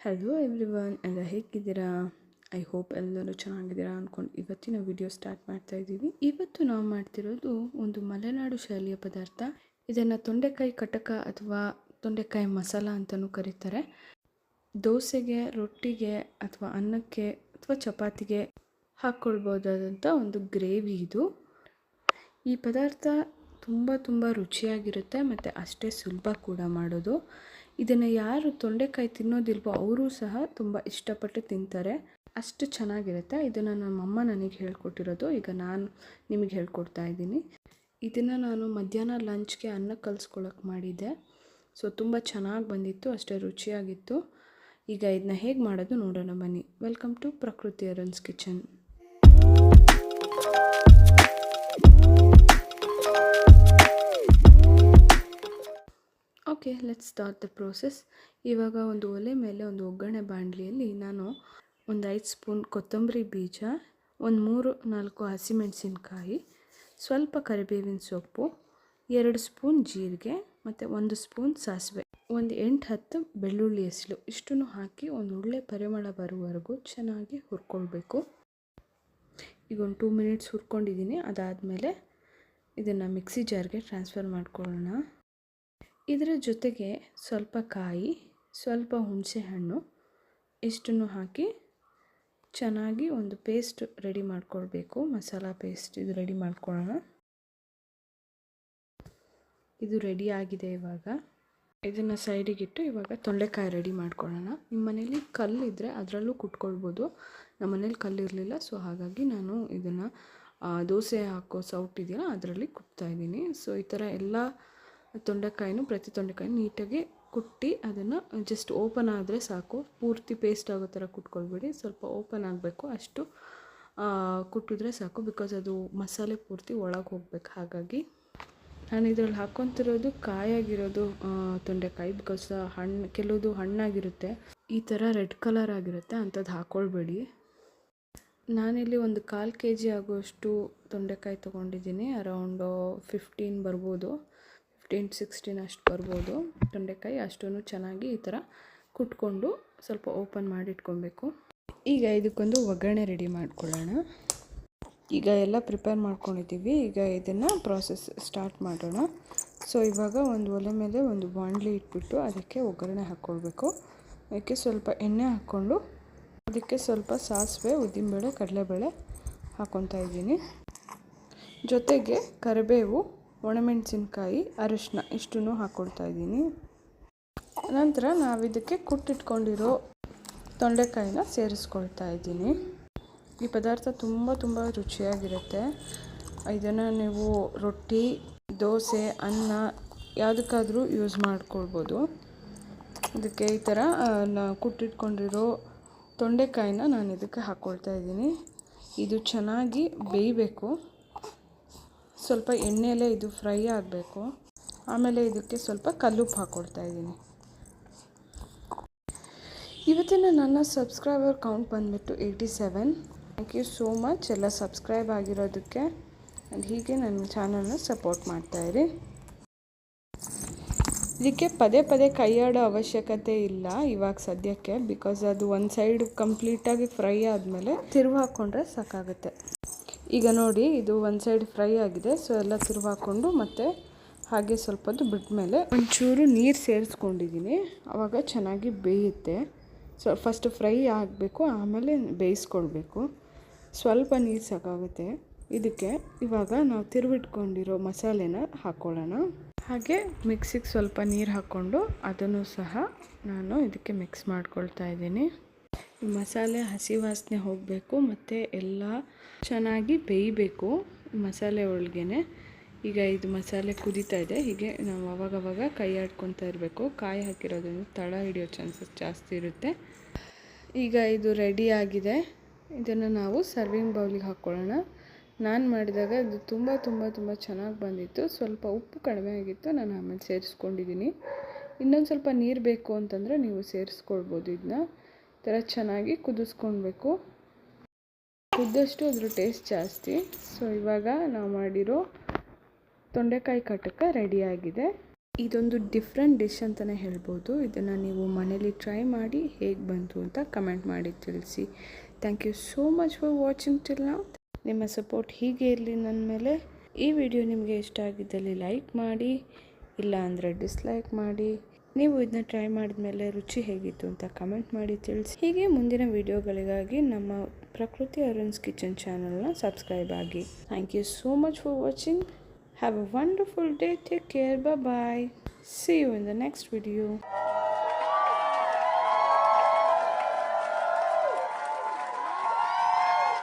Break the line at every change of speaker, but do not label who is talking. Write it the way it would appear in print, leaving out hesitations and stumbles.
Hello everyone, ಎಲ್ಲ ಹೇಗಿದ್ದೀರಾ? I hope ಎಲ್ಲರೂ ಚೆನ್ನಾಗಿದ್ದೀರಾ ಅಂದ್ಕೊಂಡು ಇವತ್ತಿನ ವಿಡಿಯೋ ಸ್ಟಾರ್ಟ್ ಮಾಡ್ತಾ ಇದ್ದೀವಿ. ಇವತ್ತು ನಾವು ಮಾಡ್ತಿರೋದು ಒಂದು ಮಲೆನಾಡು ಶೈಲಿಯ ಪದಾರ್ಥ. ಇದನ್ನು ತೊಂಡೆಕಾಯಿ ಕಟಕ ಅಥವಾ ತೊಂಡೆಕಾಯಿ ಮಸಾಲ ಅಂತಲೂ ಕರೀತಾರೆ. ದೋಸೆಗೆ, ರೊಟ್ಟಿಗೆ ಅಥವಾ ಅನ್ನಕ್ಕೆ ಅಥವಾ ಚಪಾತಿಗೆ ಹಾಕ್ಕೊಳ್ಬೋದಾದಂಥ ಒಂದು ಗ್ರೇವಿ ಇದು. ಈ ಪದಾರ್ಥ ತುಂಬ ರುಚಿಯಾಗಿರುತ್ತೆ ಮತ್ತು ಅಷ್ಟೇ ಸುಲಭ ಕೂಡ ಮಾಡೋದು. ಇದನ್ನು ಯಾರು ತೊಂಡೆಕಾಯಿ ತಿನ್ನೋದಿಲ್ವೋ ಅವರು ಸಹ ತುಂಬ ಇಷ್ಟಪಟ್ಟು ತಿಂತಾರೆ, ಅಷ್ಟು ಚೆನ್ನಾಗಿರುತ್ತೆ. ಇದನ್ನು ನಮ್ಮಮ್ಮ ನನಗೆ ಹೇಳ್ಕೊಟ್ಟಿರೋದು. ಈಗ ನಾನು ನಿಮಗೆ ಹೇಳ್ಕೊಡ್ತಾ ಇದ್ದೀನಿ. ಇದನ್ನು ನಾನು ಮಧ್ಯಾಹ್ನ ಲಂಚ್ಗೆ ಅನ್ನ ಕಲಿಸ್ಕೊಳ್ಳೋಕೆ ಮಾಡಿದ್ದೆ. ಸೊ ತುಂಬ ಚೆನ್ನಾಗಿ ಬಂದಿತ್ತು, ಅಷ್ಟೇ ರುಚಿಯಾಗಿತ್ತು. ಈಗ ಇದನ್ನ ಹೇಗೆ ಮಾಡೋದು ನೋಡೋಣ ಬನ್ನಿ. ವೆಲ್ಕಮ್ ಟು ಪ್ರಕೃತಿ Arun's kitchen. Okay, let's start the process. ಇವಾಗ ಒಂದು ಒಲೆ ಮೇಲೆ ಒಂದು ಒಗ್ಗರಣೆ ಬಾಣಲಿಯಲ್ಲಿ ನಾನು ಒಂದು 5 ಸ್ಪೂನ್ ಕೊತ್ತಂಬರಿ ಬೀಜ, ಒಂದು 3-4 ಹಸಿಮೆಣಸಿನ್ಕಾಯಿ, ಸ್ವಲ್ಪ ಕರಿಬೇವಿನ ಸೊಪ್ಪು, 2 ಸ್ಪೂನ್ ಜೀರಿಗೆ ಮತ್ತು 1 ಸ್ಪೂನ್ ಸಾಸಿವೆ, ಒಂದು 8-10 ಬೆಳ್ಳುಳ್ಳಿ ಎಸಳು ಇಷ್ಟನ್ನು ಹಾಕಿ ಒಂದು ಒಳ್ಳೆ ಪರಿಮಳ ಬರುವವರೆಗೂ ಚೆನ್ನಾಗಿ ಹುರ್ಕೊಳ್ಬೇಕು. ಈಗ ಒಂದು 2 ಮಿನಿಟ್ಸ್ ಹುರ್ಕೊಂಡಿದ್ದೀನಿ. ಅದಾದಮೇಲೆ ಇದನ್ನು ಮಿಕ್ಸಿ ಜಾರ್ಗೆ ಟ್ರಾನ್ಸ್ಫರ್ ಮಾಡ್ಕೊಳ್ಳೋಣ. ಇದರ ಜೊತೆಗೆ ಸ್ವಲ್ಪ ಕಾಯಿ, ಸ್ವಲ್ಪ ಹುಣಸೆ ಹಣ್ಣು ಇಷ್ಟನ್ನು ಹಾಕಿ ಚೆನ್ನಾಗಿ ಒಂದು ಪೇಸ್ಟ್ ರೆಡಿ ಮಾಡ್ಕೊಳ್ಬೇಕು. ಮಸಾಲ ಪೇಸ್ಟ್ ಇದು ರೆಡಿ ಮಾಡ್ಕೊಳ್ಳೋಣ. ಇದು ರೆಡಿ ಆಗಿದೆ. ಇವಾಗ ಇದನ್ನು ಸೈಡಿಗಿಟ್ಟು ಇವಾಗ ತೊಂಡೆಕಾಯಿ ರೆಡಿ ಮಾಡ್ಕೊಳ್ಳೋಣ. ನಿಮ್ಮ ಮನೇಲಿ ಕಲ್ಲಿದ್ದರೆ ಅದರಲ್ಲೂ ಕುಟ್ಕೊಳ್ಬೋದು. ನಮ್ಮ ಮನೇಲಿ ಕಲ್ಲಿರಲಿಲ್ಲ, ಸೊ ಹಾಗಾಗಿ ನಾನು ಇದನ್ನು ದೋಸೆ ಹಾಕೋ ಸೌಟಿದೆಯಲ್ಲ ಅದರಲ್ಲಿ ಕುಟ್ತಾಯಿದ್ದೀನಿ. ಸೊ ಈ ಥರ ಎಲ್ಲ ತೊಂಡೆಕಾಯಿನೂ ಪ್ರತಿ ತೊಂಡೆಕಾಯಿ ನೀಟಾಗಿ ಕುಟ್ಟಿ ಅದನ್ನು ಜಸ್ಟ್ ಓಪನ್ ಆದರೆ ಸಾಕು. ಪೂರ್ತಿ ಪೇಸ್ಟ್ ಆಗೋ ಥರ ಕುಟ್ಕೊಳ್ಬೇಡಿ, ಸ್ವಲ್ಪ ಓಪನ್ ಆಗಬೇಕು, ಅಷ್ಟು ಕುಟ್ಟಿದ್ರೆ ಸಾಕು. ಬಿಕಾಸ್ ಅದು ಮಸಾಲೆ ಪೂರ್ತಿ ಒಳಗೆ ಹೋಗ್ಬೇಕು. ಹಾಗಾಗಿ ನಾನು ಇದರಲ್ಲಿ ಹಾಕ್ಕೊತಿರೋದು ಕಾಯಾಗಿರೋದು ತೊಂಡೆಕಾಯಿ. ಬಿಕಾಸ್ ಕೆಲವುದು ಹಣ್ಣಾಗಿರುತ್ತೆ, ಈ ಥರ ರೆಡ್ ಕಲರ್ ಆಗಿರುತ್ತೆ, ಅಂಥದ್ದು ಹಾಕ್ಕೊಳ್ಬೇಡಿ. ನಾನಿಲ್ಲಿ ಒಂದು 1/4 kg ಆಗುವಷ್ಟು ತೊಂಡೆಕಾಯಿ ತೊಗೊಂಡಿದ್ದೀನಿ. ಅರೌಂಡು 15 ಬರ್ಬೋದು, 15-16 ಅಷ್ಟು ಬರ್ಬೋದು ತೊಂಡೆಕಾಯಿ. ಅಷ್ಟನ್ನು ಚೆನ್ನಾಗಿ ಈ ಥರ ಕುಟ್ಕೊಂಡು ಸ್ವಲ್ಪ ಓಪನ್ ಮಾಡಿಟ್ಕೊಬೇಕು. ಈಗ ಇದಕ್ಕೊಂದು ಒಗ್ಗರಣೆ ರೆಡಿ ಮಾಡ್ಕೊಳ್ಳೋಣ. ಈಗ ಎಲ್ಲ ಪ್ರಿಪೇರ್ ಮಾಡ್ಕೊಂಡಿದ್ದೀವಿ. ಈಗ ಇದನ್ನು ಪ್ರಾಸೆಸ್ ಸ್ಟಾರ್ಟ್ ಮಾಡೋಣ. ಸೊ ಇವಾಗ ಒಂದು ಒಲೆ ಮೇಲೆ ಒಂದು ಬಾಣಲಿ ಇಟ್ಬಿಟ್ಟು ಅದಕ್ಕೆ ಒಗ್ಗರಣೆ ಹಾಕ್ಕೊಳ್ಬೇಕು. ಅದಕ್ಕೆ ಸ್ವಲ್ಪ ಎಣ್ಣೆ ಹಾಕ್ಕೊಂಡು ಅದಕ್ಕೆ ಸ್ವಲ್ಪ ಸಾಸಿವೆ, ಉದ್ದಿನಬೇಳೆ, ಕಡಲೆಬೇಳೆ ಹಾಕ್ಕೊತಾ ಇದ್ದೀನಿ. ಜೊತೆಗೆ ಕರಿಬೇವು, ಒಣಮೆಣಸಿನ್ಕಾಯಿ, ಅರಿಶಿನ ಇಷ್ಟನ್ನು ಹಾಕ್ಕೊಳ್ತಾ ಇದ್ದೀನಿ. ನಂತರ ನಾವಿದಕ್ಕೆ ಕುಟ್ಟಿಟ್ಕೊಂಡಿರೋ ತೊಂಡೆಕಾಯಿನ ಸೇರಿಸ್ಕೊಳ್ತಾ ಇದ್ದೀನಿ. ಈ ಪದಾರ್ಥ ತುಂಬ ರುಚಿಯಾಗಿರುತ್ತೆ. ಇದನ್ನು ನೀವು ರೊಟ್ಟಿ, ದೋಸೆ, ಅನ್ನ ಯಾವುದಕ್ಕಾದರೂ ಯೂಸ್ ಮಾಡ್ಕೊಳ್ಬೋದು. ಇದಕ್ಕೆ ಈ ಥರ ಕುಟ್ಟಿಟ್ಕೊಂಡಿರೋ ತೊಂಡೆಕಾಯಿನ ನಾನು ಇದಕ್ಕೆ ಹಾಕ್ಕೊಳ್ತಾ ಇದ್ದೀನಿ. ಇದು ಚೆನ್ನಾಗಿ ಬೇಯಬೇಕು. ಸ್ವಲ್ಪ ಎಣ್ಣೆಯಲ್ಲೇ ಇದು ಫ್ರೈ ಆಗಬೇಕು. ಆಮೇಲೆ ಇದಕ್ಕೆ ಸ್ವಲ್ಪ ಕಲ್ಲುಪ್ಪು ಹಾಕ್ಕೊಳ್ತಾ ಇದ್ದೀನಿ. ಇವತ್ತಿನ ನನ್ನ ಸಬ್ಸ್ಕ್ರೈಬರ್ ಕೌಂಟ್ ಬಂದುಬಿಟ್ಟು 87. ಥ್ಯಾಂಕ್ ಯು ಸೋ ಮಚ್ ಎಲ್ಲ ಸಬ್ಸ್ಕ್ರೈಬ್ ಆಗಿರೋದಕ್ಕೆ. ಆ್ಯಂಡ್ ಹೀಗೆ ನನ್ನ ಚಾನಲ್ನ ಸಪೋರ್ಟ್ ಮಾಡ್ತಾಯಿರಿ. ಇದಕ್ಕೆ ಪದೇ ಕೈಯಾಡೋ ಅವಶ್ಯಕತೆ ಇಲ್ಲ ಇವಾಗ ಸದ್ಯಕ್ಕೆ. ಬಿಕಾಸ್ ಅದು ಒಂದು ಸೈಡ್ ಕಂಪ್ಲೀಟಾಗಿ ಫ್ರೈ ಆದಮೇಲೆ ತಿರುವು ಹಾಕ್ಕೊಂಡ್ರೆ ಸಾಕಾಗುತ್ತೆ. ಈಗ ನೋಡಿ, ಇದು ಒಂದು ಸೈಡ್ ಫ್ರೈ ಆಗಿದೆ. ಸೊ ಎಲ್ಲ ತಿರುವು ಹಾಕ್ಕೊಂಡು ಮತ್ತೆ ಹಾಗೆ ಸ್ವಲ್ಪ ಹೊತ್ತು ಬಿಟ್ಟ ಮೇಲೆ ಒಂಚೂರು ನೀರು ಸೇರಿಸ್ಕೊಂಡಿದ್ದೀನಿ. ಆವಾಗ ಚೆನ್ನಾಗಿ ಬೇಯುತ್ತೆ. ಸೊ ಫಸ್ಟ್ ಫ್ರೈ ಆಗಬೇಕು, ಆಮೇಲೆ ಬೇಯಿಸ್ಕೊಳ್ಬೇಕು. ಸ್ವಲ್ಪ ನೀರು ಸಾಕಾಗುತ್ತೆ. ಇದಕ್ಕೆ ಇವಾಗ ನಾವು ತಿರುವಿಟ್ಕೊಂಡಿರೋ ಮಸಾಲೆನ ಹಾಕ್ಕೊಳ್ಳೋಣ. ಹಾಗೆ ಮಿಕ್ಸಿಗೆ ಸ್ವಲ್ಪ ನೀರು ಹಾಕ್ಕೊಂಡು ಅದನ್ನು ಸಹ ನಾನು ಇದಕ್ಕೆ ಮಿಕ್ಸ್ ಮಾಡ್ಕೊಳ್ತಾ ಇದ್ದೀನಿ. ಮಸಾಲೆ ಹಸಿ ವಾಸನೆ ಹೋಗಬೇಕು ಮತ್ತು ಎಲ್ಲ ಚೆನ್ನಾಗಿ ಬೇಯಬೇಕು ಮಸಾಲೆ ಒಳಗೇ. ಈಗ ಇದು ಮಸಾಲೆ ಕುದೀತಾ ಇದೆ. ಹೀಗೆ ನಾವು ಅವಾಗವಾಗ ಕೈ ಆಡ್ಕೊತಾ ಇರಬೇಕು. ಕಾಯಿ ಹಾಕಿರೋದ್ರಿಂದ ತಳ ಹಿಡಿಯೋ ಚಾನ್ಸಸ್ ಜಾಸ್ತಿ ಇರುತ್ತೆ. ಈಗ ಇದು ರೆಡಿ ಆಗಿದೆ. ಇದನ್ನು ನಾವು ಸರ್ವಿಂಗ್ ಬೌಲಿಗೆ ಹಾಕ್ಕೊಳ್ಳೋಣ. ನಾನು ಮಾಡಿದಾಗ ಇದು ತುಂಬ ಚೆನ್ನಾಗಿ ಬಂದಿತ್ತು. ಸ್ವಲ್ಪ ಉಪ್ಪು ಕಡಿಮೆ ಆಗಿತ್ತು, ನಾನು ಆಮೇಲೆ ಸೇರಿಸ್ಕೊಂಡಿದ್ದೀನಿ. ಇನ್ನೊಂದು ಸ್ವಲ್ಪ ನೀರು ಬೇಕು ಅಂತಂದರೆ ನೀವು ಸೇರಿಸ್ಕೊಳ್ಬೋದು. ಇದನ್ನ ಈ ಥರ ಚೆನ್ನಾಗಿ ಕುದಿಸ್ಕೊಳ್ಬೇಕು. ಕುದ್ದಷ್ಟು ಅದ್ರ ಟೇಸ್ಟ್ ಜಾಸ್ತಿ. ಸೊ ಇವಾಗ ನಾವು ಮಾಡಿರೋ ತೊಂಡೆಕಾಯಿ ಕಟಕ ರೆಡಿಯಾಗಿದೆ. ಇದೊಂದು ಡಿಫ್ರೆಂಟ್ ಡಿಶ್ ಅಂತಲೇ ಹೇಳ್ಬೋದು. ಇದನ್ನು ನೀವು ಮನೇಲಿ ಟ್ರೈ ಮಾಡಿ ಹೇಗೆ ಬಂತು ಅಂತ ಕಮೆಂಟ್ ಮಾಡಿ ತಿಳಿಸಿ. Thank you so much for watching till now. ನಿಮ್ಮ ಸಪೋರ್ಟ್ ಹೀಗೆ ಇರಲಿ ನನ್ನ ಮೇಲೆ. ಈ ವಿಡಿಯೋ ನಿಮಗೆ ಇಷ್ಟ ಆಗಿದ್ದಲ್ಲಿ ಲೈಕ್ ಮಾಡಿ, ಇಲ್ಲ ಅಂದರೆ ಡಿಸ್ಲೈಕ್ ಮಾಡಿ. ನೀವು ಇದನ್ನ ಟ್ರೈ ಮಾಡಿದ್ಮೇಲೆ ರುಚಿ ಹೇಗಿತ್ತು ಅಂತ ಕಮೆಂಟ್ ಮಾಡಿ ತಿಳಿಸಿ. ಹೀಗೆ ಮುಂದಿನ ವಿಡಿಯೋಗಳಿಗಾಗಿ ನಮ್ಮ ಪ್ರಕೃತಿ ಅರುಣ್ಸ್ ಕಿಚನ್ ಚಾನಲ್ನ ಸಬ್ಸ್ಕ್ರೈಬ್ ಆಗಿ. Thank you so much for watching. Have a wonderful day. Take care. Bye bye. See you in the next video.